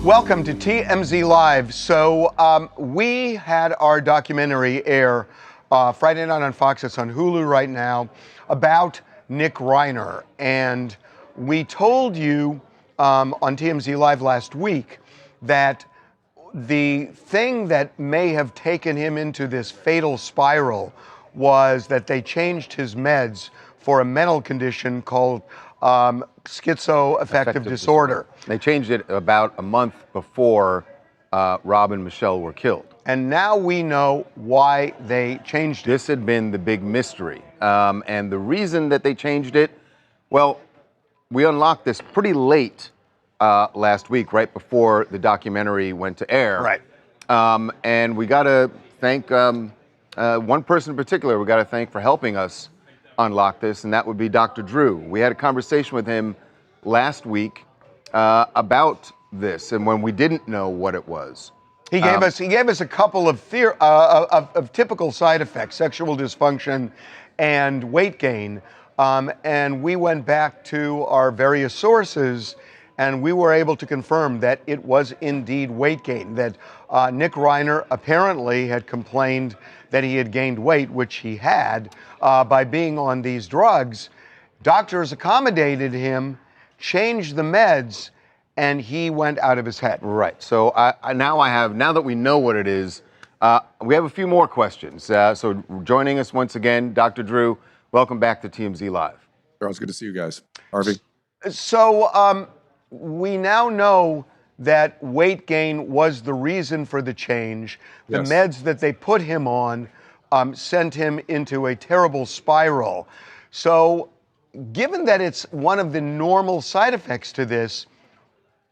Welcome to TMZ Live. So we had our documentary air Friday night on Fox. It's on Hulu right now about Nick Reiner. And we told you on TMZ Live last week that the thing that may have taken him into this fatal spiral was that they changed his meds for a mental condition called schizoaffective disorder. They changed it about a month before Rob and Michelle were killed. And now we know why they changed it. This had been the big mystery. And the reason that they changed it, well, we unlocked this pretty late last week, right before the documentary went to air. Right. And we got to thank one person in particular, we got to thank for helping us unlock this, and that would be Dr. Drew. We had a conversation with him last week about this, and when we didn't know what it was. He gave us a couple of typical side effects: sexual dysfunction and weight gain. And we went back to our various sources, and we were able to confirm that it was indeed weight gain. That Nick Reiner apparently had complained that he had gained weight, which he had, by being on these drugs. Doctors accommodated him, changed the meds, and he went out of his head. Right. So now that we know what it is, we have a few more questions. So joining us once again, Dr. Drew, welcome back to TMZ Live. Charles, good to see you guys. Harvey? So we now know that weight gain was the reason for the change. The Yes. meds that they put him on sent him into a terrible spiral. So given that it's one of the normal side effects to this,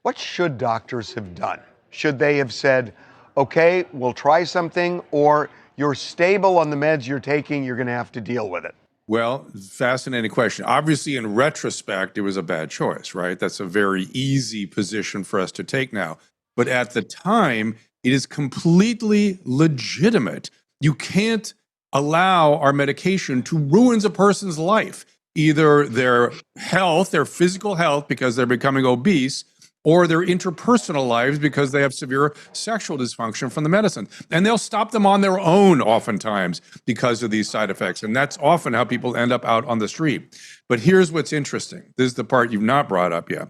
what should doctors have done? Should they have said, okay, we'll try something, or you're stable on the meds you're taking, you're going to have to deal with it? Well, fascinating question. Obviously, in retrospect, it was a bad choice, right? That's a very easy position for us to take now. But at the time, it is completely legitimate. You can't allow our medication to ruin a person's life, either their health, their physical health, because they're becoming obese, or their interpersonal lives because they have severe sexual dysfunction from the medicine. And they'll stop them on their own oftentimes because of these side effects. And that's often how people end up out on the street. But here's what's interesting. This is the part you've not brought up yet.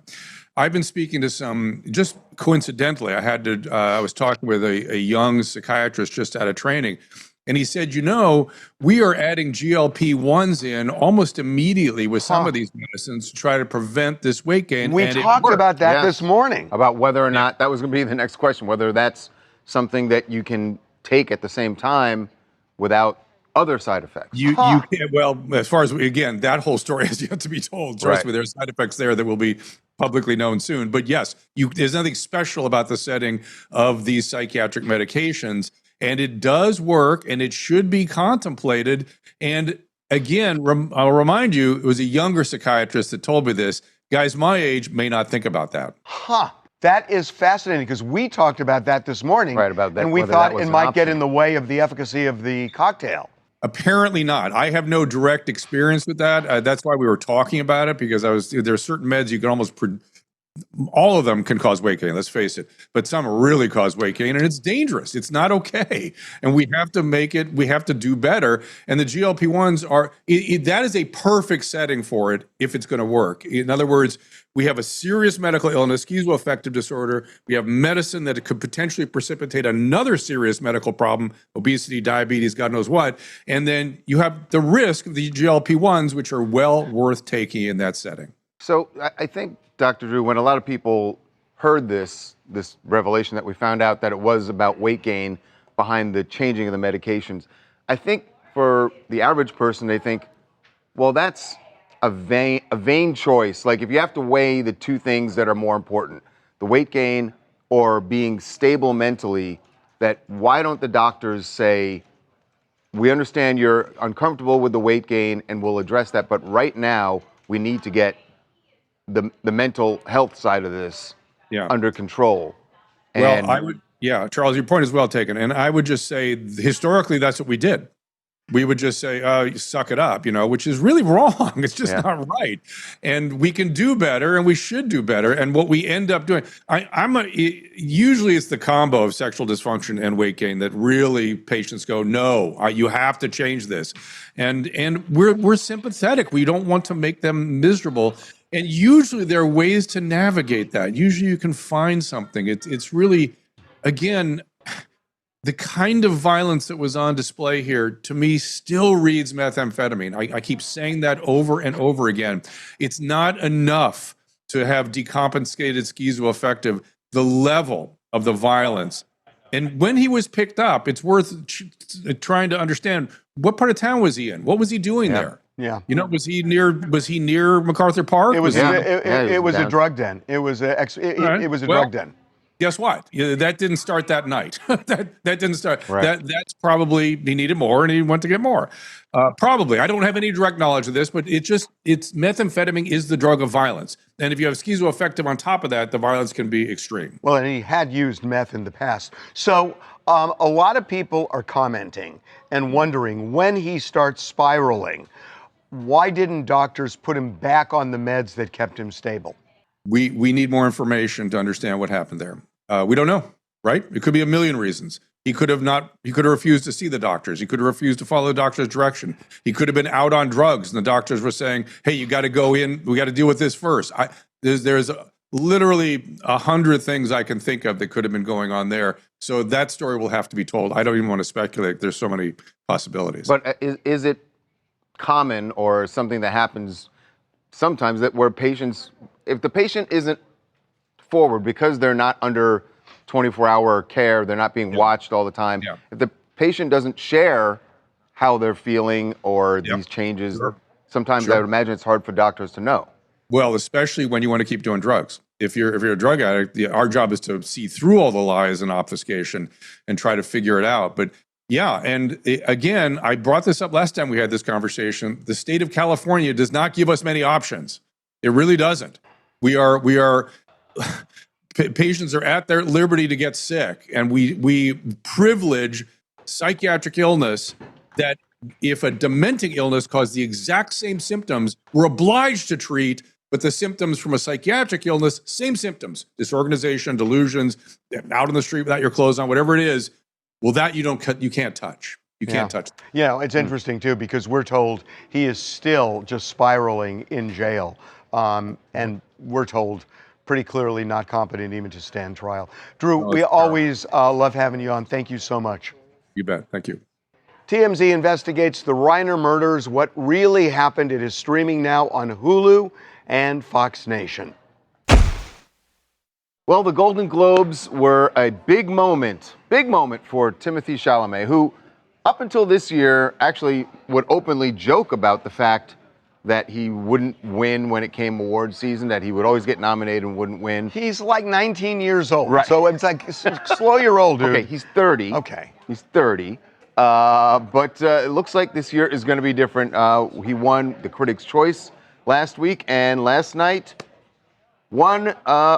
I've been speaking to some, just coincidentally, I was talking with a young psychiatrist just out of training. And he said, we are adding GLP-1s in almost immediately with some of these medicines to try to prevent this weight gain. We talked about that this morning. About whether or not, that was going to be the next question, whether that's something that you can take at the same time without other side effects. You can, well, as far as, again, that whole story has yet to be told. Trust me, there's side effects there that will be publicly known soon. But yes, there's nothing special about the setting of these psychiatric medications. And it does work, and it should be contemplated. And again, I'll remind you, it was a younger psychiatrist that told me this. Guys my age may not think about that. That is fascinating, because we talked about that this morning. Right, about that. And we thought it might get in the way of the efficacy of the cocktail. Apparently not. I have no direct experience with that. That's why we were talking about it, because there are certain meds you can almost all of them can cause weight gain, let's face it, but some really cause weight gain, and it's dangerous. It's not okay. And we have to do better. And the GLP-1s that is a perfect setting for it if it's going to work. In other words, we have a serious medical illness, schizoaffective disorder. We have medicine that could potentially precipitate another serious medical problem, obesity, diabetes, God knows what. And then you have the risk of the GLP-1s, which are well worth taking in that setting. So I think, Dr. Drew, when a lot of people heard this revelation that we found out that it was about weight gain behind the changing of the medications, I think for the average person, they think, well, that's a vain choice. Like, if you have to weigh the two things that are more important, the weight gain or being stable mentally, that why don't the doctors say, we understand you're uncomfortable with the weight gain and we'll address that, but right now we need to get the mental health side of this under control. Well, Charles, your point is well taken. And I would just say, historically, that's what we did. we would just say, you suck it up, which is really wrong. It's just Yeah. not right. And we can do better, and we should do better. And what we end up doing, usually it's the combo of sexual dysfunction and weight gain that really patients go, no, you have to change this. And we're sympathetic. We don't want to make them miserable. And usually there are ways to navigate that. Usually you can find something. It's really, again, the kind of violence that was on display here, to me, still reads methamphetamine. I keep saying that over and over again. It's not enough to have decompensated schizoaffective, the level of the violence. And when he was picked up, it's worth trying to understand, what part of town was he in? What was he doing there? Yeah. Was he near MacArthur Park? It was it was a down. drug den. It was a drug den. Guess what? That didn't start that night. that didn't start. Right. That's probably, he needed more and he went to get more. Probably. I don't have any direct knowledge of this, but it's methamphetamine is the drug of violence. And if you have schizoaffective on top of that, the violence can be extreme. Well, and he had used meth in the past. So a lot of people are commenting and wondering, when he starts spiraling, why didn't doctors put him back on the meds that kept him stable? We need more information to understand what happened there. We don't know, right? It could be a million reasons. He could have refused to see the doctors. He could have refused to follow the doctor's direction. He could have been out on drugs and the doctors were saying, hey, you got to go in. We got to deal with this first. There's literally 100 things I can think of that could have been going on there. So that story will have to be told. I don't even want to speculate. There's so many possibilities. But is it common or something that happens sometimes that where patients, if the patient isn't forward because they're not under 24-hour care, they're not being watched all the time, if the patient doesn't share how they're feeling or these changes, sometimes I would imagine it's hard for doctors to know. Well, especially when you want to keep doing drugs. If you're a drug addict, our job is to see through all the lies and obfuscation and try to figure it out. But yeah, and again, I brought this up last time we had this conversation. The state of California does not give us many options. It really doesn't. We are patients are at their liberty to get sick, and we privilege psychiatric illness that if a dementing illness caused the exact same symptoms, we're obliged to treat, but the symptoms from a psychiatric illness, same symptoms, disorganization, delusions, out on the street without your clothes on, whatever it is, well, that you can't touch. You can't touch. It's interesting too, because we're told he is still just spiraling in jail. And we're told pretty clearly not competent even to stand trial. Drew, we always love having you on. Thank you so much. You bet. Thank you. TMZ investigates the Reiner murders. What really happened? It is streaming now on Hulu and Fox Nation. Well, the Golden Globes were a big moment for Timothée Chalamet, who up until this year actually would openly joke about the fact that he wouldn't win when it came award season, that he would always get nominated and wouldn't win. He's like 19 years old. Right. So it's like, slow your roll, dude. Okay, he's 30. Okay. He's 30. But it looks like this year is going to be different. He won the Critics' Choice last week, and last night won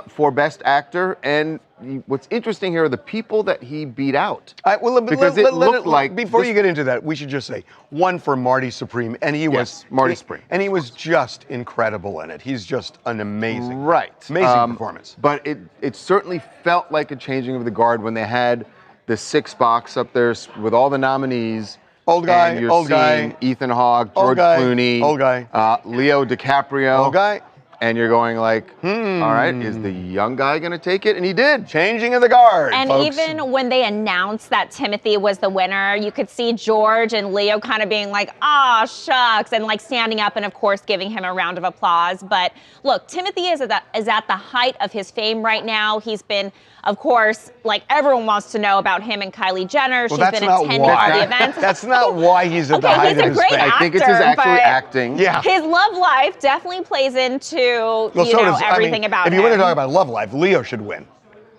for Best Actor. And what's interesting here are the people that he beat out. Because it looked like before you get into that, we should just say one for Marty Supreme, and he was Marty Supreme, and he was just incredible in it. He's just an amazing performance. But it certainly felt like a changing of the guard when they had the 6 box up there with all the nominees. Old guy, and you're old seeing guy, Ethan Hawke, old George guy, Clooney, old guy, Leo DiCaprio, old guy. And you're going like, all right, is the young guy going to take it? And he did. Changing of the guard, and folks. even when they announced that Timothy was the winner, you could see George and Leo kind of being like, ah, shucks, and like standing up and, of course, giving him a round of applause. But look, Timothy is at the height of his fame right now. He's been, of course, like everyone wants to know about him and Kylie Jenner. She's been attending all the events. That's not why he's at the height of his fame. I think it's his actually acting. Yeah. His love life definitely plays into everything about him. If you want to talk about love life, Leo should win.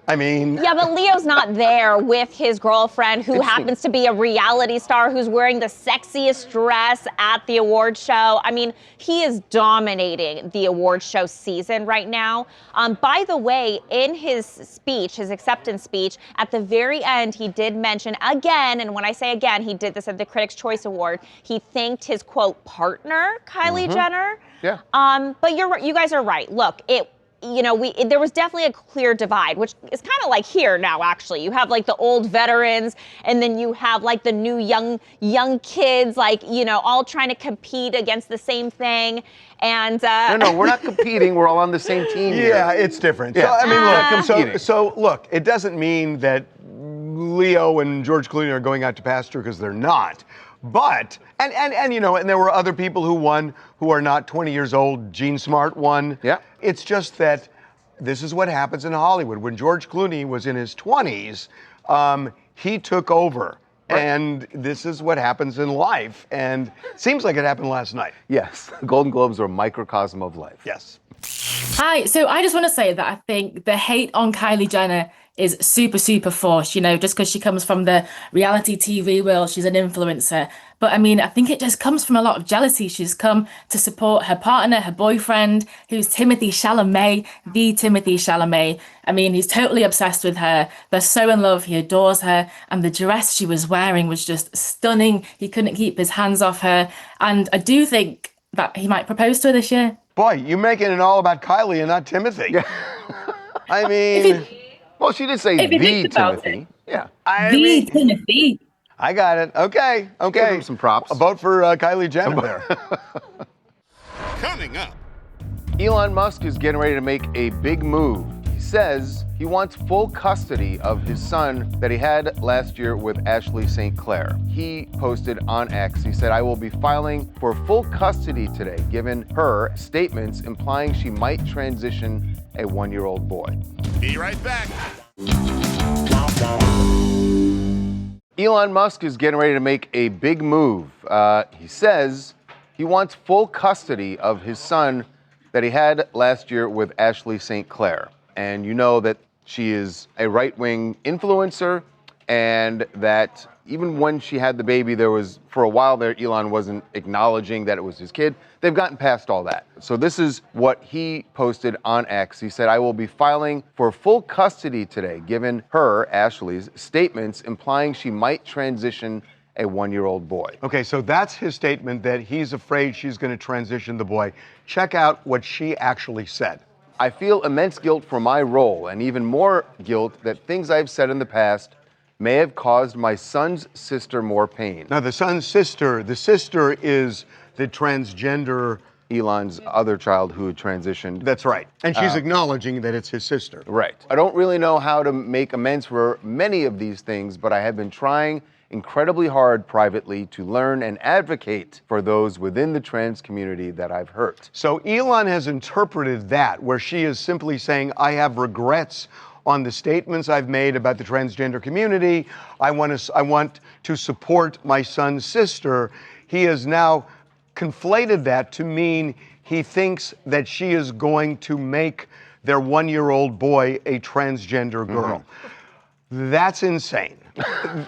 I mean... Yeah, but Leo's not there with his girlfriend who happens to be a reality star who's wearing the sexiest dress at the award show. I mean, he is dominating the award show season right now. By the way, in his speech, his acceptance speech, at the very end, he did mention again, and when I say again, he did this at the Critics' Choice Award, he thanked his, quote, partner, Kylie Jenner. Yeah. But you guys are right. Look, there was definitely a clear divide, which is kind of like here now, actually. You have like the old veterans, and then you have like the new young kids, like, all trying to compete against the same thing. And No, we're not competing. We're all on the same team here. Yeah, it's different. Yeah. So, I mean, Competing. so look, it doesn't mean that Leo and George Clooney are going out to pasture, because they're not. But, and there were other people who won who are not 20 years old. Gene Smart won. Yeah. It's just that this is what happens in Hollywood. When George Clooney was in his 20s, he took over. Right. And this is what happens in life. And it seems like it happened last night. Yes, the Golden Globes are a microcosm of life. Yes. Hi, so I just want to say that I think the hate on Kylie Jenner is super, super forced, just because she comes from the reality TV world, she's an influencer. But I mean, I think it just comes from a lot of jealousy. She's come to support her partner, her boyfriend, who's Timothée Chalamet, the Timothée Chalamet. I mean, he's totally obsessed with her. They're so in love, he adores her. And the dress she was wearing was just stunning. He couldn't keep his hands off her. And I do think that he might propose to her this year. Boy, you're making it all about Kylie and not Timothy. Yeah. I mean... Well, she did say the Timothy. Yeah. Timothy. I got it. Okay. Give him some props. A vote for Kylie Jenner there. Coming up. Elon Musk is getting ready to make a big move. He says he wants full custody of his son that he had last year with Ashley St. Clair. He posted on X, he said, "I will be filing for full custody today, given her statements implying she might transition a 1-year-old boy." Be right back. Elon Musk is getting ready to make a big move. He says he wants full custody of his son that he had last year with Ashley St. Clair. And you know that she is a right-wing influencer, and that even when she had the baby, there was, for a while there, Elon wasn't acknowledging that it was his kid. They've gotten past all that. So this is what he posted on X. He said, "I will be filing for full custody today, given her, Ashley's, statements implying she might transition a 1-year-old boy." Okay, so that's his statement that he's afraid she's going to transition the boy. Check out what she actually said. "I feel immense guilt for my role, and even more guilt that things I've said in the past may have caused my son's sister more pain." Now, the sister is the transgender... Elon's other child who had transitioned. That's right. And she's acknowledging that it's his sister. Right. "I don't really know how to make amends for many of these things, but I have been trying incredibly hard privately to learn and advocate for those within the trans community that I've hurt." So Elon has interpreted that, where she is simply saying, I have regrets on the statements I've made about the transgender community. I want to support my son's sister. He has now conflated that to mean he thinks that she is going to make their 1-year-old boy a transgender girl. That's insane.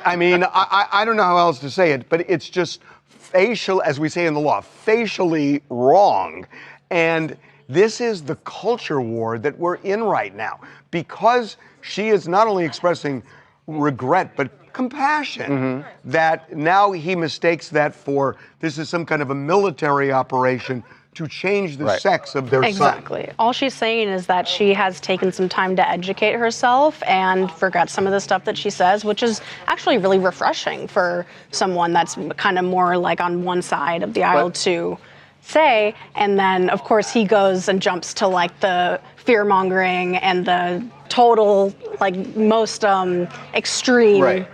I mean, I don't know how else to say it, but it's just facial, as we say in the law, facially wrong. And this is the culture war that we're in right now, because she is not only expressing regret, but compassion, that now he mistakes that for this is some kind of a military operation to change the sex of their son. Exactly. All she's saying is that she has taken some time to educate herself and forgot some of the stuff that she says, which is actually really refreshing for someone that's kind of more like on one side of the aisle to say. And then, of course, he goes and jumps to like the fear-mongering and the total, like, most extreme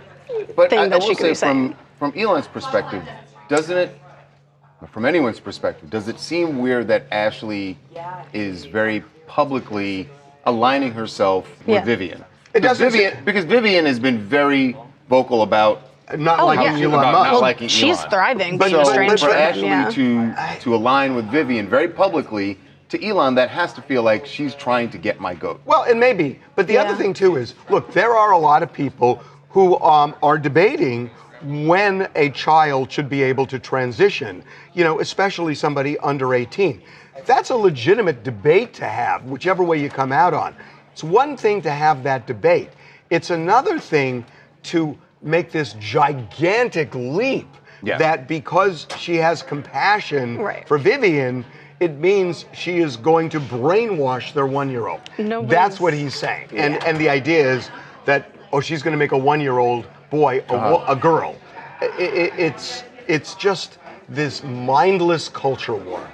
thing that she could be saying. From Elon's perspective, doesn't it, from anyone's perspective, does it seem weird that Ashley is very publicly aligning herself with Vivian? It doesn't. Because Vivian has been very vocal about not liking Elon Musk. Not liking she's Elon. thriving, But being estranged for from him, Ashley to align with Vivian very publicly to Elon that has to feel like she's trying to get my goat. Well, it may be. But the other thing, too, is, look, there are a lot of people who are debating when a child should be able to transition, especially somebody under 18. That's a legitimate debate to have, whichever way you come out on. It's one thing to have that debate. It's another thing to make this gigantic leap that because she has compassion for Vivian, it means she is going to brainwash their 1-year-old. That's what he's saying. And the idea is that, she's going to make a 1-year-old boy a girl. It's just this mindless culture war.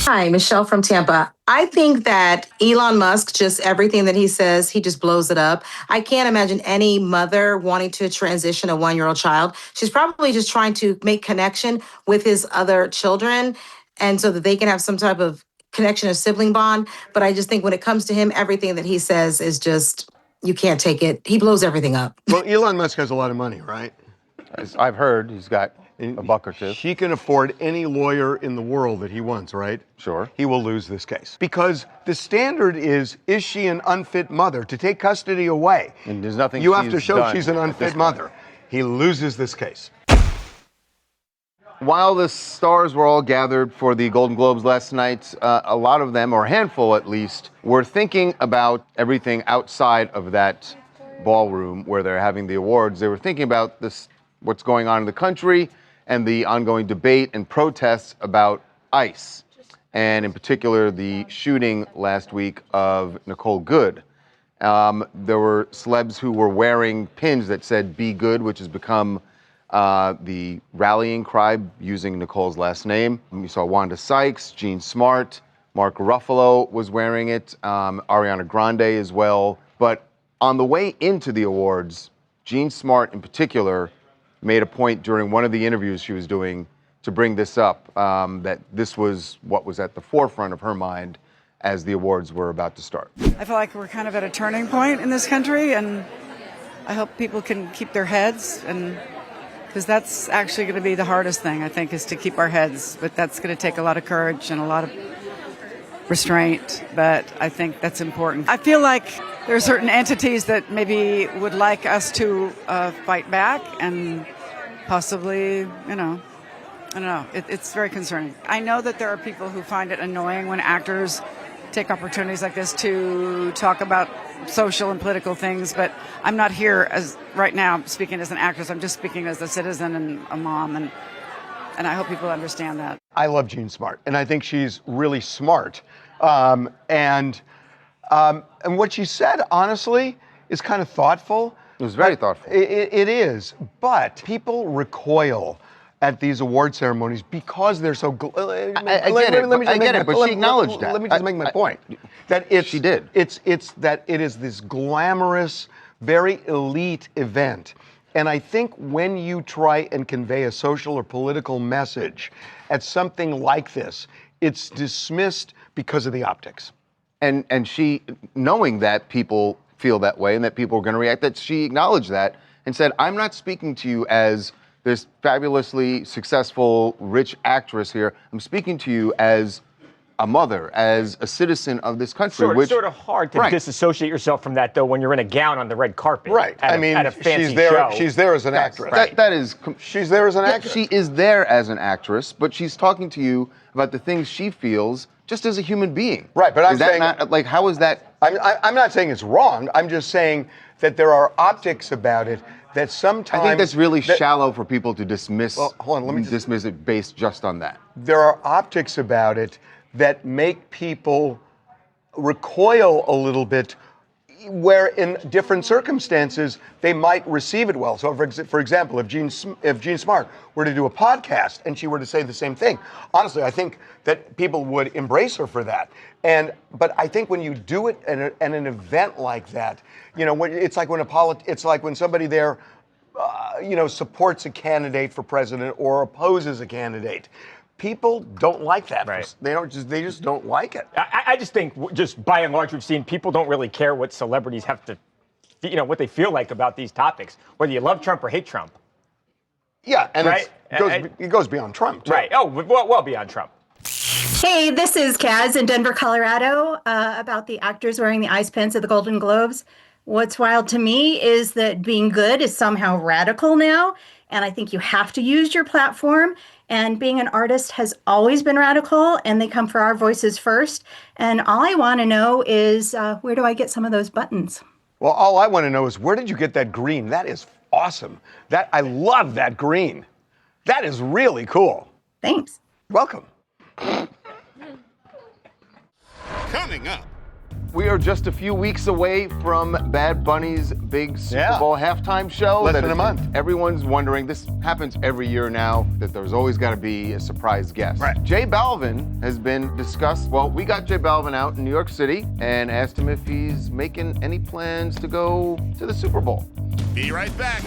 Hi, Michelle from Tampa. I think that Elon Musk, just everything that he says, he just blows it up. I can't imagine any mother wanting to transition a 1-year-old child. She's probably just trying to make connection with his other children, and so that they can have some type of connection or sibling bond. But I just think when it comes to him, everything that he says is just, you can't take it. He blows everything up. Well, Elon Musk has a lot of money, right? As I've heard he's got a buck or two. He can afford any lawyer in the world that he wants, right? Sure. He will lose this case. Because the standard is she an unfit mother? To take custody away, and there's nothing you have to show she's an unfit mother. He loses this case. While the stars were all gathered for the Golden Globes last night, a lot of them, or a handful at least, were thinking about everything outside of that ballroom where they're having the awards. They were thinking about what's going on in the country and the ongoing debate and protests about ICE, and in particular the shooting last week of Nicole Good. There were celebs who were wearing pins that said "Be Good," which has become the rallying cry using Nicole's last name. We saw Wanda Sykes, Jean Smart, Mark Ruffalo was wearing it, Ariana Grande as well. But on the way into the awards, Jean Smart in particular made a point during one of the interviews she was doing to bring this up, that this was what was at the forefront of her mind as the awards were about to start. I feel like we're kind of at a turning point in this country, and I hope people can keep their heads, and because that's actually going to be the hardest thing, I think, is to keep our heads. But that's going to take a lot of courage and a lot of restraint, but I think that's important. I feel like there are certain entities that maybe would like us to fight back and possibly, I don't know. It's very concerning. I know that there are people who find it annoying when actors take opportunities like this to talk about social and political things, but I'm not here right now speaking as an actress. I'm just speaking as a citizen and a mom, and I hope people understand that. I love Jean Smart, and I think she's really smart. And what she said, honestly, is kind of thoughtful. It was very thoughtful. It is, but people recoil at these award ceremonies because they're so. I get it, but she acknowledged that. Let me just make my point. That she did. It's that it is this glamorous, very elite event. And I think when you try and convey a social or political message at something like this, it's dismissed because of the optics. And she, knowing that people feel that way and that people are going to react, that she acknowledged that and said, I'm not speaking to you as this fabulously successful, rich actress here. I'm speaking to you as a mother, as a citizen of this country. It's sort of hard to disassociate yourself from that, though, when you're in a gown on the red carpet. Right. At a fancy she's there. show. She's there as an actress. She's there as an actress. She is there as an actress, but she's talking to you about the things she feels just as a human being. Right. But I'm saying, how is that? I'm not saying it's wrong. I'm just saying that there are optics about it that sometimes. I think that's really shallow for people to dismiss. Well, hold on. Let me dismiss it based just on that. There are optics about it that make people recoil a little bit, where in different circumstances they might receive it well. So, for example, if Jean Smart were to do a podcast and she were to say the same thing, honestly, I think that people would embrace her for that. But I think when you do it at an event like that, it's like when somebody there, supports a candidate for president or opposes a candidate. People don't like that. Right. They just don't like it. I just think, just by and large, we've seen people don't really care what celebrities have to, what they feel like about these topics, whether you love Trump or hate Trump. Yeah, and right? it goes beyond Trump, too. Right. Oh, well beyond Trump. Hey, this is Kaz in Denver, Colorado, about the actors wearing the ice pins at the Golden Globes. What's wild to me is that being good is somehow radical now, and I think you have to use your platform. And being an artist has always been radical, and they come for our voices first. And all I want to know is where do I get some of those buttons? Well, all I want to know is where did you get that green? That is awesome. I love that green. That is really cool. Thanks. Welcome. Coming up. We are just a few weeks away from Bad Bunny's big Super Bowl halftime show. Less than a month. Everyone's wondering, this happens every year now, that there's always got to be a surprise guest. Right. J Balvin has been discussed. Well, we got J Balvin out in New York City and asked him if he's making any plans to go to the Super Bowl. Be right back.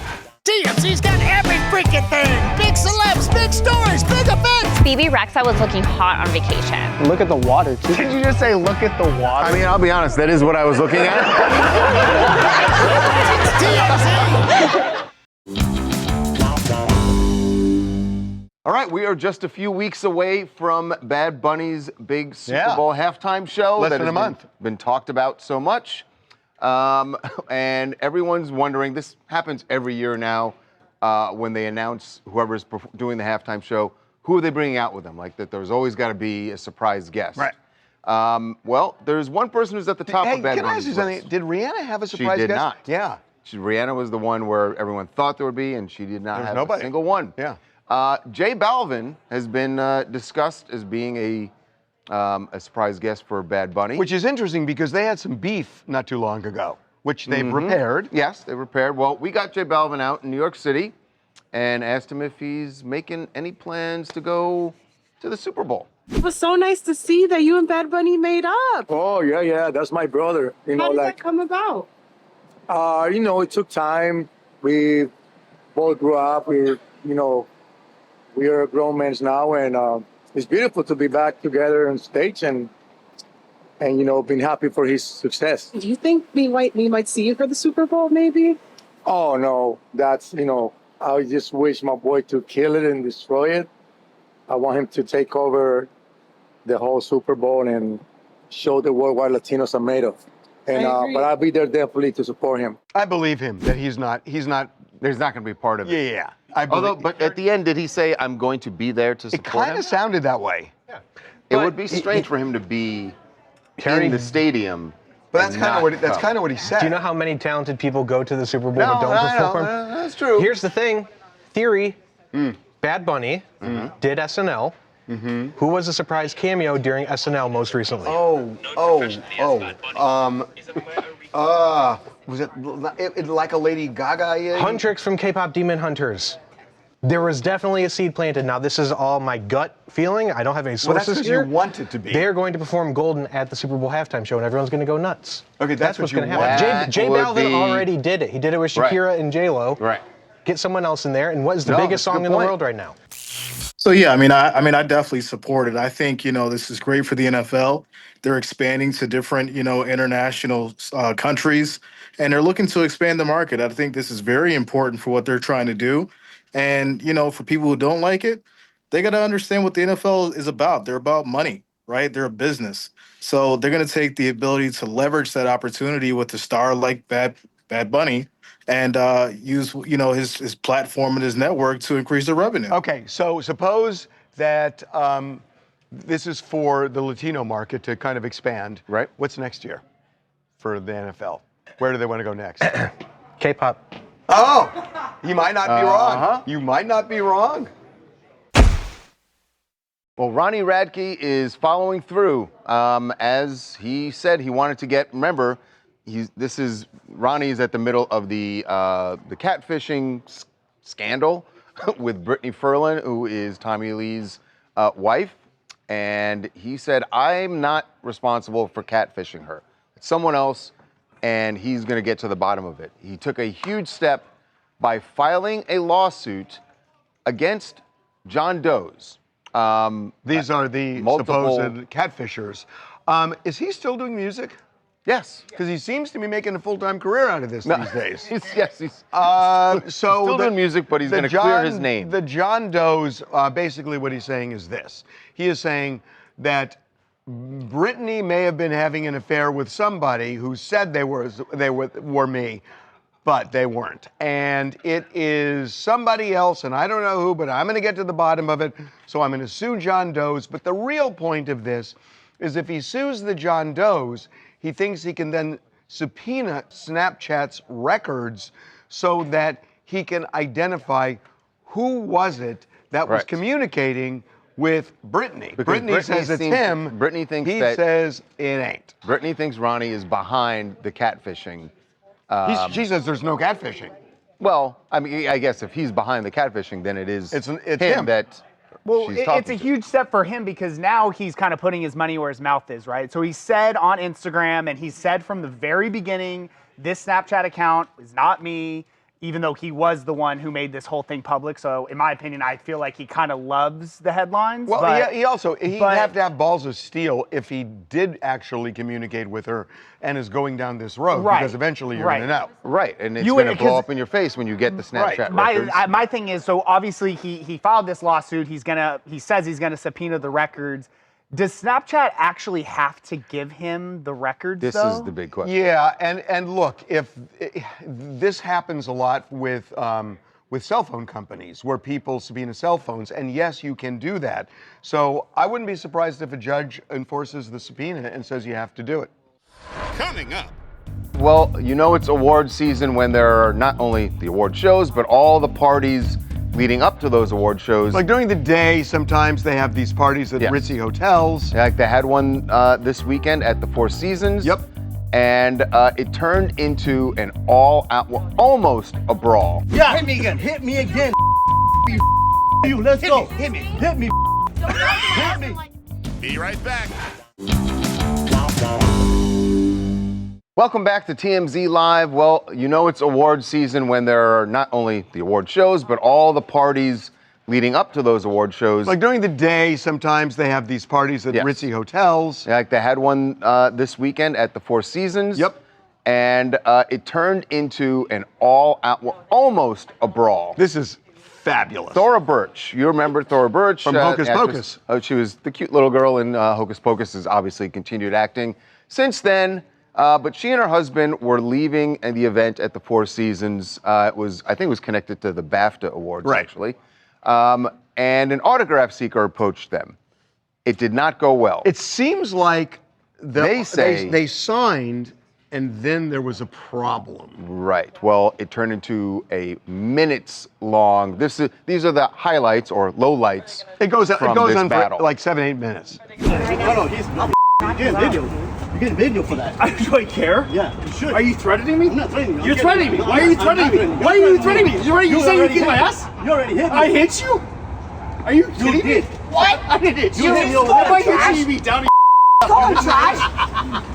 TMZ's got every freaking thing. Big celebs, big stories, big events. Phoebe Rexa was looking hot on vacation. Look at the water, too. Did you just say, look at the water? I mean, I'll be honest, that is what I was looking at. All right, we are just a few weeks away from Bad Bunny's big Super Bowl halftime show. Less that than a month. Been talked about so much. And everyone's wondering, this happens every year now, when they announce whoever's doing the halftime show, who are they bringing out with them? Like that there's always got to be a surprise guest. Right. Well, there's one person who's at the top of Bad Can I ask Bunny's you list. something? Did Rihanna have a surprise She did guest? not. Yeah. Rihanna was the one where everyone thought there would be, and she did not There's have nobody. a single one. Yeah. J Balvin has been discussed as being a surprise guest for Bad Bunny. Which is interesting because they had some beef not too long ago, which they've repaired. Yes, they repaired. Well, we got J Balvin out in New York City and asked him if he's making any plans to go to the Super Bowl. It was so nice to see that you and Bad Bunny made up. Oh, yeah, that's my brother. You know, How did like, that come about? it took time. We both grew up. We are grown men now, and it's beautiful to be back together on stage and being happy for his success. Do you think we might see you for the Super Bowl, maybe? Oh, no, that's, I just wish my boy to kill it and destroy it. I want him to take over the whole Super Bowl and show the world what Latinos are made of. And but I'll be there definitely to support him. I believe him that he's not. There's not going to be part of it. Yeah. I believe. But at the end, did he say, I'm going to be there to support him? It kind of sounded that way. Yeah. It would be strange for him to be in the stadium. But that's kind of what he said. Do you know how many talented people go to the Super Bowl but don't perform? That's true. Here's the thing. Theory. Bad Bunny did SNL. Who was a surprise cameo during SNL most recently? Was it like a Lady Gaga? Huntrix from K-pop Demon Hunters. There was definitely a seed planted. Now, this is all my gut feeling. I don't have any sources that's because here. you want it to be. They're going to perform Golden at the Super Bowl halftime show, and everyone's going to go nuts. Okay, that's what's what going you to happen. want. J That would Balvin be- already did it. He did it with Shakira and J-Lo. Right. Get someone else in there. And what is the No, biggest that's a song good in the point. world right now? So yeah, I definitely support it. I think this is great for the NFL. They're expanding to different international countries, and they're looking to expand the market. I think this is very important for what they're trying to do. And for people who don't like it, they got to understand what the NFL is about. They're about money, right? They're a business, so they're going to take the ability to leverage that opportunity with a star like Bad Bunny. And use his platform and his network to increase the revenue. Okay, so suppose that this is for the Latino market to kind of expand. Right. What's next year for the NFL? Where do they want to go next? K-pop. Oh, you might not be wrong. You might not be wrong. Well, Ronnie Radke is following through. As he said, he wanted to get, remember, Ronnie's at the middle of the catfishing scandal with Brittany Ferlin, who is Tommy Lee's wife. And he said, I'm not responsible for catfishing her. It's someone else, and he's going to get to the bottom of it. He took a huge step by filing a lawsuit against John Doe's. These are the supposed catfishers. Is he still doing music? Yes. Because he seems to be making a full-time career out of this these days. He's still doing music, but he's going to clear his name. The John Doe's, basically what he's saying is this. He is saying, that Britney may have been having an affair with somebody who said they were me, but they weren't. And it is somebody else, and I don't know who, but I'm going to get to the bottom of it. So I'm going to sue John Doe's. But the real point of this is if he sues the John Doe's, he thinks he can then subpoena Snapchat's records so that he can identify who was it that was communicating with Britney. Because Britney says it's him. Britney thinks he that says it ain't. Britney thinks Ronnie is behind the catfishing. She says there's no catfishing. Well, I mean, I guess if he's behind the catfishing, then it's him that. Well, she's it's talking a to. huge step for him because now he's kind of putting his money where his mouth is, right? So he said on Instagram, and he said from the very beginning, this Snapchat account is not me, even though he was the one who made this whole thing public. So in my opinion, I feel like he kind of loves the headlines. Well, but, he'd have to have balls of steel if he did actually communicate with her and is going down this road, because eventually you're going to know. Right, and it's going to blow up in your face when you get the Snapchat records. My thing is, so obviously he filed this lawsuit. He says he's gonna subpoena the records. Does Snapchat actually have to give him the records, This though? is the big question. Yeah, and look, if this happens a lot with cell phone companies where people subpoena cell phones, and yes, you can do that. So I wouldn't be surprised if a judge enforces the subpoena and says you have to do it. Coming up. Well, you know it's award season when there are not only the award shows, but all the parties leading up to those award shows. Like during the day, sometimes they have these parties at ritzy hotels. Like they had one this weekend at the Four Seasons. Yep. And it turned into an all-out, almost a brawl. Yeah. Hit me again. Hit me again. You. Let's go. Hit me. Hit me. Hit me. Be right back. Welcome back to TMZ Live. Well, you know it's award season when there are not only the award shows, but all the parties leading up to those award shows. Like during the day, sometimes they have these parties at ritzy hotels. Like they had one this weekend at the Four Seasons. Yep. And it turned into an all-out, almost a brawl. This is fabulous. Thora Birch. You remember Thora Birch? From Hocus Pocus. She was the cute little girl in Hocus Pocus, has obviously continued acting since then. But she and her husband were leaving the event at the Four Seasons. I think it was connected to the BAFTA Awards, actually. And an autograph seeker approached them. It did not go well. It seems like they say they signed, and then there was a problem. Right. Well, it turned into a minutes-long. These are the highlights or lowlights. It goes on battle. for like 7-8 minutes. You get a video for that. Do I care? Yeah, you should. Are you threatening me? I'm not threatening you. You're threatening me. Why are you threatening me? Why are you threatening me? You saying you kicked my ass? You already hit me. I hit you? Are you kidding me? What? I didn't hit you. You hit me over Why am I there. hitting me down? Call trash?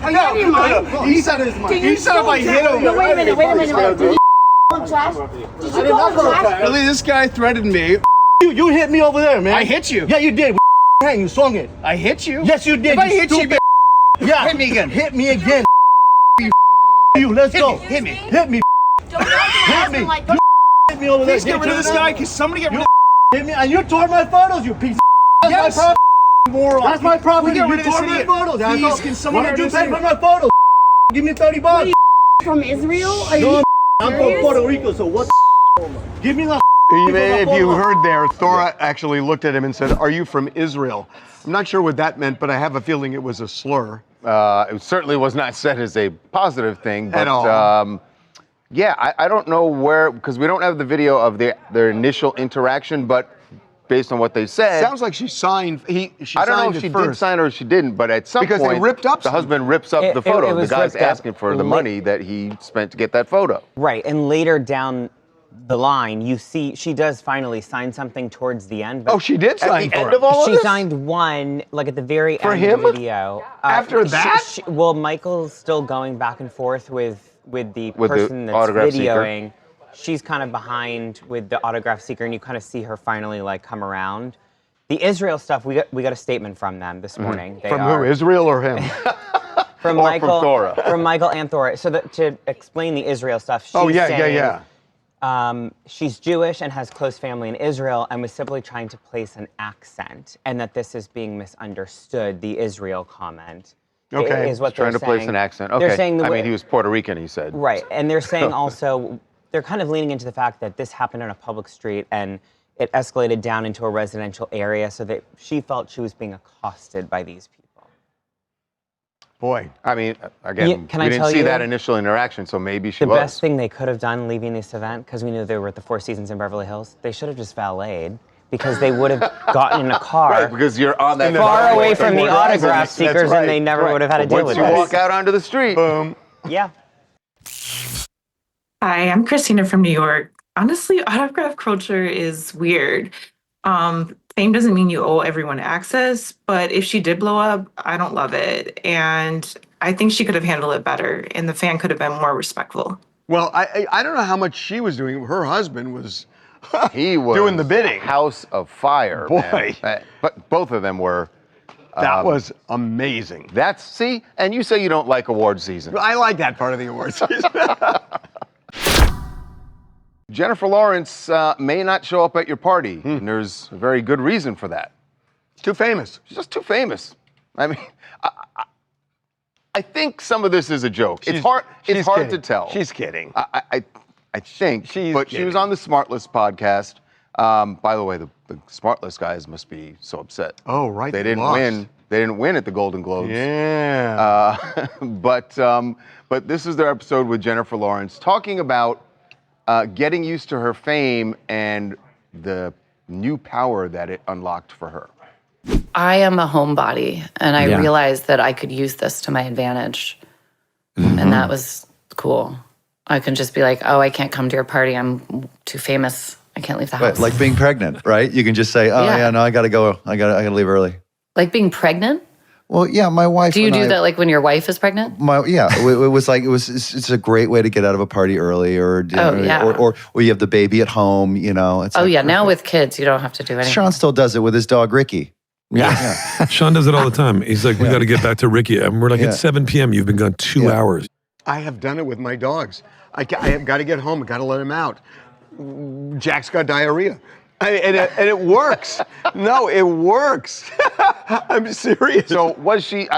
Are you out of your mind? He said it's mine. He said if I hit him. No, wait a minute. Did you call trash? Did you call trash? Really, this guy threatened me. You hit me over there, man. I hit you. Yeah, you did. Hang, you swung it. I hit you? Yes, you did. If I hit you, yeah. hit me again. Hit me again. You. Let's go. Hit me. Hit me. Hit me. You hit me over there. Please get rid of this guy. Can somebody get rid of hit me? And you tore my photos, you piece. Yes. That's my property. Moron. That's my property. Get rid You of this tore my idiot. photos. Please, can someone What get did you rid of pay this for my photos? Give me $30. From Israel? Are No, you I'm from Puerto Rico, so what? Give me the. If you heard there, Thora actually looked at him and said, "Are you from Israel?" I'm not sure what that meant, but I have a feeling it was a slur. It certainly was not said as a positive thing. But, At all. Yeah, I don't know where, because we don't have the video of their initial interaction, but based on what they said. Sounds like she signed. I don't know if she did sign or she didn't, but at some because point, they ripped up the husband rips up the photo. The guy's asking for the money that he spent to get that photo. Right, and later down the line, you see she does finally sign something towards the end. Oh, she did sign for it. She signed one, like at the very For end him? of the video. After that? Well, Michael's still going back and forth with the With the person that's autograph seeker. videoing. She's kind of behind with the autograph seeker, and you kind of see her finally like come around. The Israel stuff, we got a statement from them this morning. They From are, who? Israel or him? From Or Michael. from Thora. From Michael and Thora. So to explain the Israel stuff, she's Oh, yeah, saying, yeah. she's Jewish and has close family in Israel and was simply trying to place an accent, and that this is being misunderstood, the Israel comment. Okay. Is what Trying they're to saying. place an accent. Okay. They're saying I mean, he was Puerto Rican, he said. Right, and they're saying also, they're kind of leaning into the fact that this happened on a public street and it escalated down into a residential area, so that she felt she was being accosted by these people. Boy. I mean, again, Can we I didn't tell see you that initial interaction, so maybe she the was. best thing they could have done leaving this event, because we knew they were at the Four Seasons in Beverly Hills, they should have just valeted, because they would have gotten in a car Right, because you're on that far driveway away from the autograph seekers, right, and they never would have had to deal with Once you it. walk out onto the street, boom. Yeah. Hi, I'm Christina from New York. Honestly, autograph culture is weird. Fame doesn't mean you owe everyone access, but if she did blow up, I don't love it. And I think she could have handled it better, and the fan could have been more respectful. Well, I don't know how much she was doing. Her husband was he was doing the bidding. House of fire. Boy. Man. But both of them were. That was amazing. See, and you say you don't like award season. I like that part of the awards season. Jennifer Lawrence may not show up at your party, and there's a very good reason for that. Too famous. She's just too famous. I mean, I think some of this is a joke. It's hard to tell. She's kidding. I think. She was on the Smartless podcast. By the way, the Smartless guys must be so upset. Oh, right. They didn't win. They didn't win at the Golden Globes. Yeah. But this is their episode with Jennifer Lawrence talking about getting used to her fame and the new power that it unlocked for her. I am a homebody, and I realized that I could use this to my advantage. And that was cool. I can just be like, oh, I can't come to your party. I'm too famous. I can't leave the house. Right, like being pregnant, right? You can just say, oh, yeah, no, I got to go. I got to leave early. Like being pregnant? Well, yeah, my wife. Do you do that like when your wife is pregnant? It's a great way to get out of a party early, or you have the baby at home, you know. It's Now with kids, you don't have to do anything. Sean still does it with his dog, Ricky. Yeah. Sean does it all the time. He's like, we got to get back to Ricky. And we're like, it's 7 p.m. You've been gone 2 hours. I have done it with my dogs. I have got to get home. I got to let him out. Jack's got diarrhea. And it works. No, it works. I'm serious. So was she,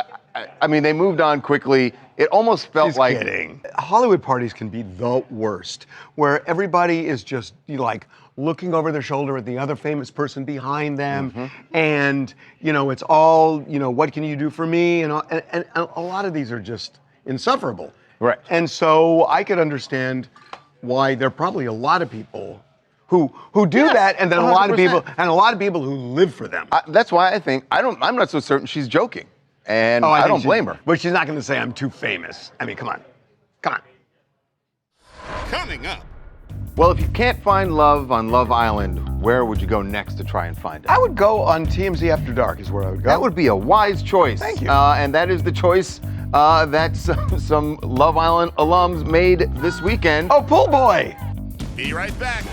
I mean, they moved on quickly. It almost felt She's like. Kidding. Hollywood parties can be the worst, where everybody is just like looking over their shoulder at the other famous person behind them. And, it's all, what can you do for me? And a lot of these are just insufferable. Right. And so I could understand why there are probably a lot of people who do that, and then 100%. a lot of people who live for them. That's why I think I'm not so certain she's joking, and I don't blame her. But she's not going to say I'm too famous. I mean, come on. Coming up. Well, if you can't find love on Love Island, where would you go next to try and find it? I would go on TMZ After Dark is where I would go. That would be a wise choice. Thank you. And that is the choice that some Love Island alums made this weekend. Oh, Pool Boy! Be right back.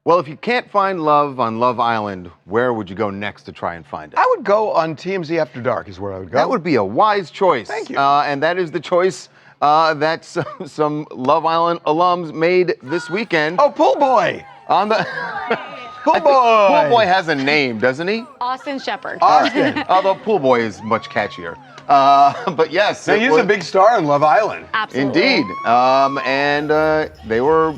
Well, if you can't find love on Love Island, where would you go next to try and find it? I would go on TMZ After Dark is where I would go. That would be a wise choice. Thank you. And that is the choice that some Love Island alums made this weekend. Oh, Pool Boy! On the Pool Boy! Pool Boy has a name, doesn't he? Austin Shepherd. Austin. Although Pool Boy is much catchier. But yes. Now, he's a big star on Love Island. Absolutely. Indeed. And they were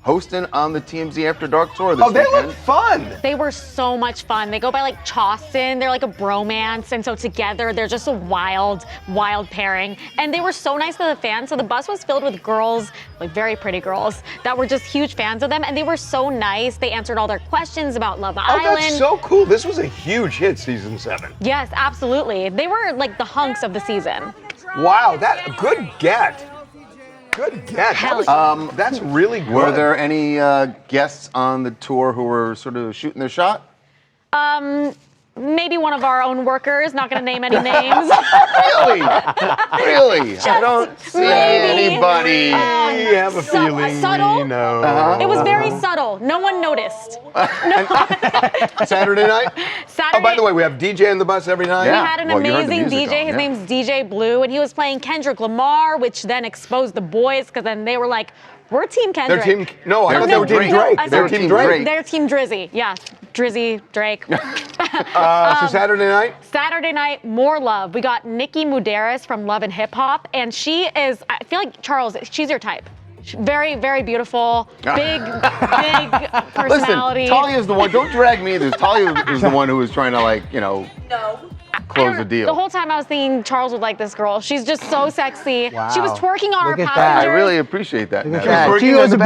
hosting on the TMZ After Dark tour this weekend. Oh, they look fun. They were so much fun. They go by like Chausten. They're like a bromance. And so together, they're just a wild, wild pairing. And they were so nice to the fans. So the bus was filled with girls, like very pretty girls, that were just huge fans of them. And they were so nice. They answered all their questions about Love Island. Oh, that's so cool. This was a huge hit, season 7. Yes, absolutely. They were like the hunks of the season. Wow, good get. Good get. That's really good. Were there any guests on the tour who were sort of shooting their shot? maybe one of our own workers, not going to name any names. Really? Really? I don't see anybody. We have a feeling subtle? we know. It was very subtle. No one noticed. Saturday night? Saturday. Oh, by the way, we have DJ in the bus every night. We had an amazing DJ. His name's DJ Blue, and he was playing Kendrick Lamar, which then exposed the boys, because then they were like, we're Team Kendrick. They're Team. No, I thought they were Team Drake. They're Team Drake. They're Team Drizzy. Yeah, Drizzy, Drake. So Saturday night? Saturday night, more love. We got Nikki Muderis from Love and Hip Hop, and she is, I feel like, Charles, she's your type. Very, very beautiful, big personality. Listen, Talia's the one, don't drag me into this. Talia is the one who was trying to, like, you know, close the deal. The whole time I was thinking Charles would like this girl. She's just so sexy. Wow. She was twerking on Look our at passengers. that. I really appreciate that. She is a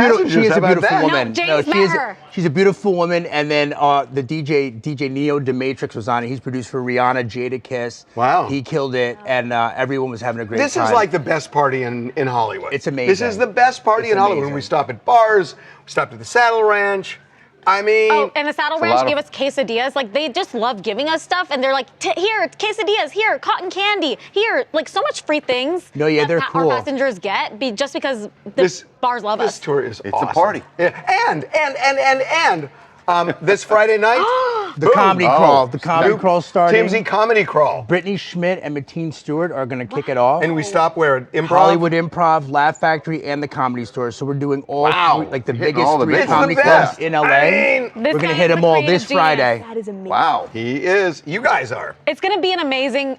beautiful woman. No, James met her. She's a beautiful woman. And then the DJ Neo DeMatrix was on it. He's produced for Rihanna, Jadakiss. Wow. He killed it, and everyone was having a great time. This is like the best party in Hollywood. It's amazing. This is the best party in Hollywood. When we stop at bars, we stopped at the Saddle Ranch. I mean, oh, and the Saddle Ranch gave us quesadillas. Like, they just love giving us stuff, and they're like, here, quesadillas, here, cotton candy, here, like so much free things. No, yeah, they're cool. Our passengers get just because the bars love us. This tour is It's a party. Yeah. And this Friday night, The comedy crawl. The comedy crawl starting. TMZ comedy crawl. Brittany Schmidt and Mateen Stewart are going to kick it off. And we stop where at Improv? Hollywood Improv, Laugh Factory, and the Comedy Store. So we're doing all three, like the biggest three comedy clubs in LA. I mean, we're going to hit them all this Friday. That is amazing. Wow. He is. You guys are. It's going to be an amazing.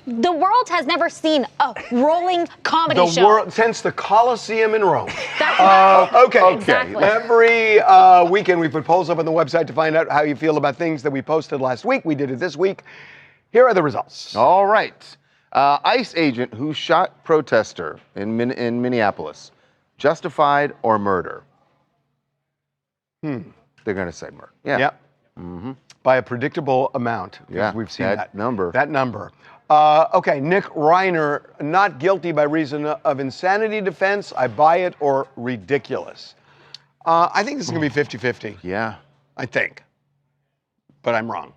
The world has never seen a rolling comedy show. The world since the Colosseum in Rome. Okay. Exactly. Every weekend we put polls up on the website to find out how you feel about things that we posted last week. We did it this week. Here are the results. All right. ICE agent who shot protester in Minneapolis. Justified or murder? They're going to say murder. Yeah. Yep. By a predictable amount. Yeah. We've seen that number. That number. Okay, Nick Reiner, not guilty by reason of insanity defense. I buy it or ridiculous. I think this is going to be 50-50. Yeah. I think. But I'm wrong.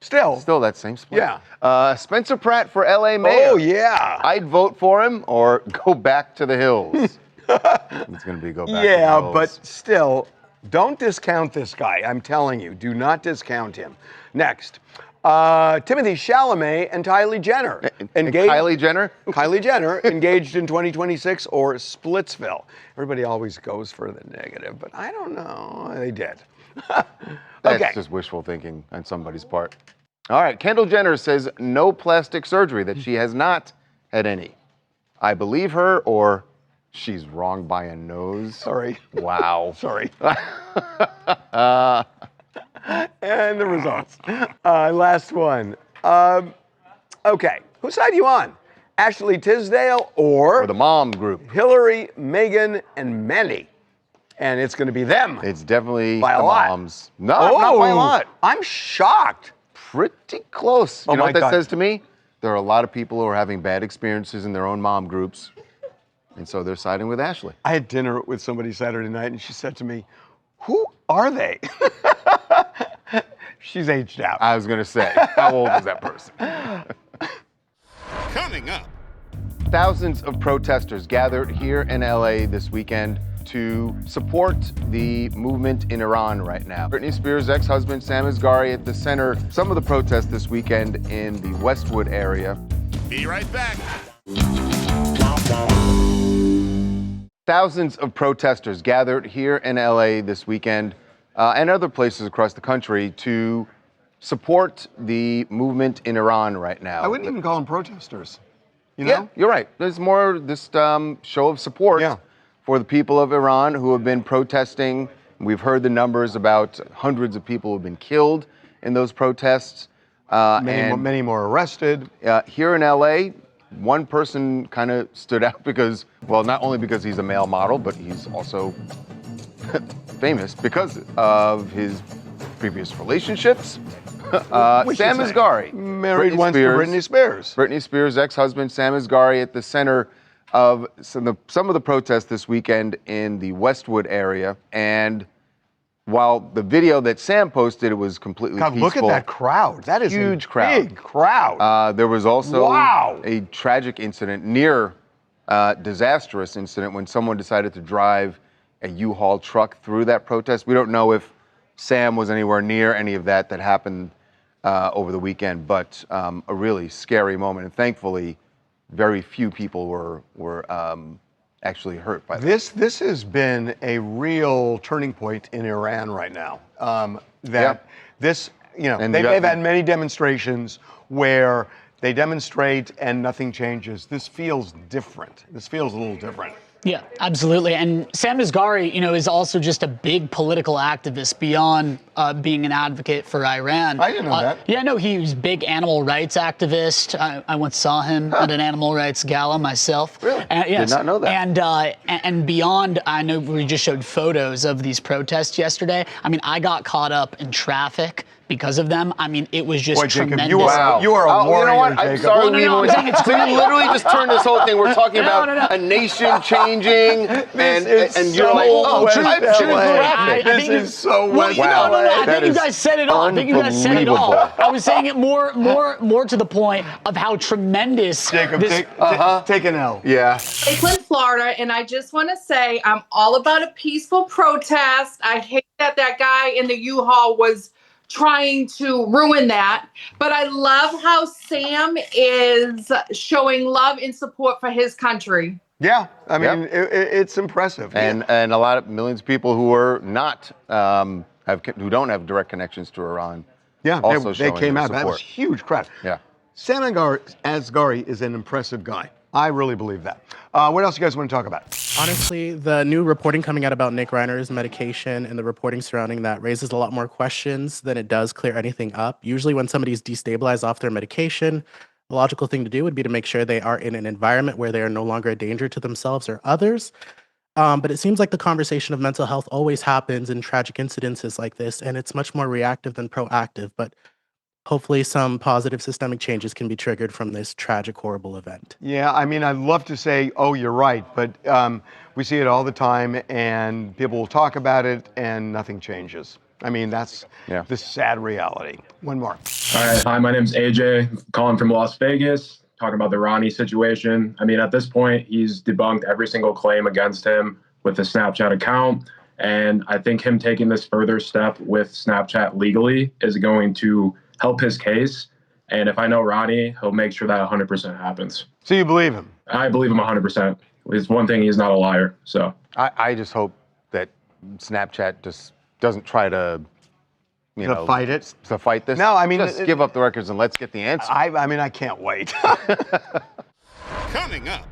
Still that same split. Yeah. Spencer Pratt for LA mayor. Oh, yeah. I'd vote for him or go back to the hills. It's going to be go back to the Yeah, hills. but still, don't discount this guy. I'm telling you, do not discount him. Next. Timothy Chalamet and Kylie Jenner. Kylie Jenner? Kylie Jenner engaged in 2026 or Splitsville. Everybody always goes for the negative, but I don't know. They did. That's just wishful thinking on somebody's part. All right, Kendall Jenner says no plastic surgery, that she has not had any. I believe her or she's wrong by a nose. Sorry. Wow. Sorry. And the results. Last one. Okay, whose side are you on? Ashley Tisdale or the mom group? Hillary, Meghan, and Manny. And it's going to be them. It's definitely by the a lot. moms. No, not by a lot. I'm shocked. Pretty close. You know what that God. says to me? There are a lot of people who are having bad experiences in their own mom groups. And so they're siding with Ashley. I had dinner with somebody Saturday night, and she said to me, who are they? She's aged out. I was going to say, how old is that person? Coming up. Thousands of protesters gathered here in LA this weekend to support the movement in Iran right now. Britney Spears' ex-husband Sam Asghari at the center of some of the protests this weekend in the Westwood area. Be right back. Thousands of protesters gathered here in LA this weekend and other places across the country to support the movement in Iran right now. I wouldn't even call them protesters. You know? Yeah, you're right. There's more this show of support for the people of Iran who have been protesting. We've heard the numbers about hundreds of people who have been killed in those protests. Many more arrested. Here in LA, one person kind of stood out because, well, not only because he's a male model, but he's also famous because of his previous relationships. Sam Asghari. Married once to Britney Spears. Britney Spears' ex-husband, Sam Asghari, at the center of some of the protests this weekend in the Westwood area. And while the video that Sam posted, it was completely God, peaceful. look at that crowd. That is huge a crowd. big crowd. There was also Wow. a tragic incident, near disastrous incident, when someone decided to drive a U-Haul truck through that protest. We don't know if Sam was anywhere near any of that happened over the weekend, but a really scary moment. And thankfully, very few people were actually hurt by that. This has been a real turning point in Iran right now. This, And they've had many demonstrations where they demonstrate and nothing changes. This feels different. This feels a little different. Yeah, absolutely. And Sam Asghari, is also just a big political activist beyond being an advocate for Iran. I didn't know that. Yeah, no, he was a big animal rights activist. I once saw him at an animal rights gala myself. Really? Yes. Did not know that. And beyond, I know we just showed photos of these protests yesterday. I mean, I got caught up in traffic because of them. I mean, it was just Boy, Jacob, tremendous. you are a warrior, you know what? I'm Jacob. sorry. No, I'm saying it's So you literally just turned this whole thing. We're talking about a nation changing, and you're like, oh, This is so West No, I That think you is guys said it all. I think you guys said it all. I was saying it more to the point of how tremendous. Jacob, this, take an L. Yeah. Lakeland, Florida, and I just want to say I'm all about a peaceful protest. I hate that guy in the U-Haul was trying to ruin that, but I love how Sam is showing love and support for his country. Yeah, I mean, it's impressive. And a lot of millions of people who are not who don't have direct connections to Iran. Yeah, also they showing came their out. That was a support. huge crowd. Yeah. Sam Asghari is an impressive guy. I really believe that. What else you guys want to talk about? Honestly, the new reporting coming out about Nick Reiner's medication and the reporting surrounding that raises a lot more questions than it does clear anything up. Usually when somebody's destabilized off their medication, the logical thing to do would be to make sure they are in an environment where they are no longer a danger to themselves or others. But it seems like the conversation of mental health always happens in tragic incidences like this, and it's much more reactive than proactive. But hopefully some positive systemic changes can be triggered from this tragic, horrible event. Yeah, I mean, I'd love to say, oh, you're right, but we see it all the time, and people will talk about it, and nothing changes. I mean, that's the sad reality. One more. All right. Hi, my name's AJ, calling from Las Vegas, talking about the Ronnie situation. I mean, at this point, he's debunked every single claim against him with the Snapchat account. And I think him taking this further step with Snapchat legally is going to help his case. And if I know Ronnie, he'll make sure that 100% happens. So you believe him? I believe him 100%. It's one thing, he's not a liar. So I just hope that Snapchat just doesn't try to, fight it? To fight this. No, I mean, just give up the records and let's get the answer. I mean, I can't wait. Coming up.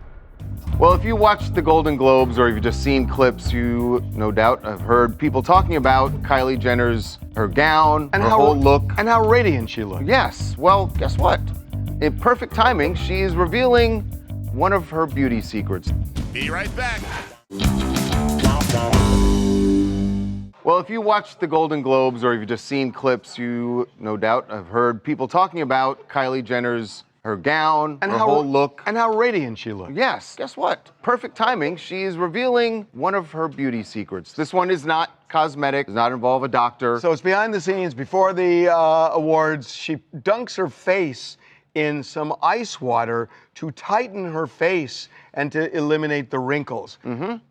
Well, if you watched the Golden Globes or if you've just seen clips, you no doubt have heard people talking about Kylie Jenner's her gown, and her how whole look. And how radiant she looked. Yes. Well, guess what? In perfect timing, she is revealing one of her beauty secrets. Be right back. Well, if you watched the Golden Globes or if you've just seen clips, you no doubt have heard people talking about Kylie Jenner's her gown, and her how whole look. And how radiant she looked. Yes. Guess what? Perfect timing. She is revealing one of her beauty secrets. This one is not cosmetic, does not involve a doctor. So it's behind the scenes. Before the awards, she dunks her face in some ice water to tighten her face and to eliminate the wrinkles.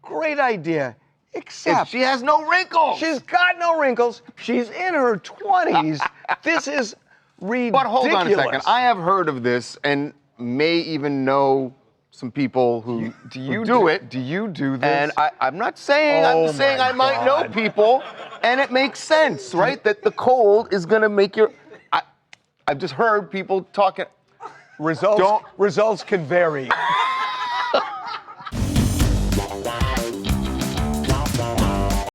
Great idea. Except she has no wrinkles. She's got no wrinkles. She's in her 20s. This is ridiculous. But hold on a second. I have heard of this and may even know some people who do it. Do you do this? And I'm not saying, I'm saying I might know people, and it makes sense, right? That the cold is gonna make your, I've just heard people talking. Results can vary.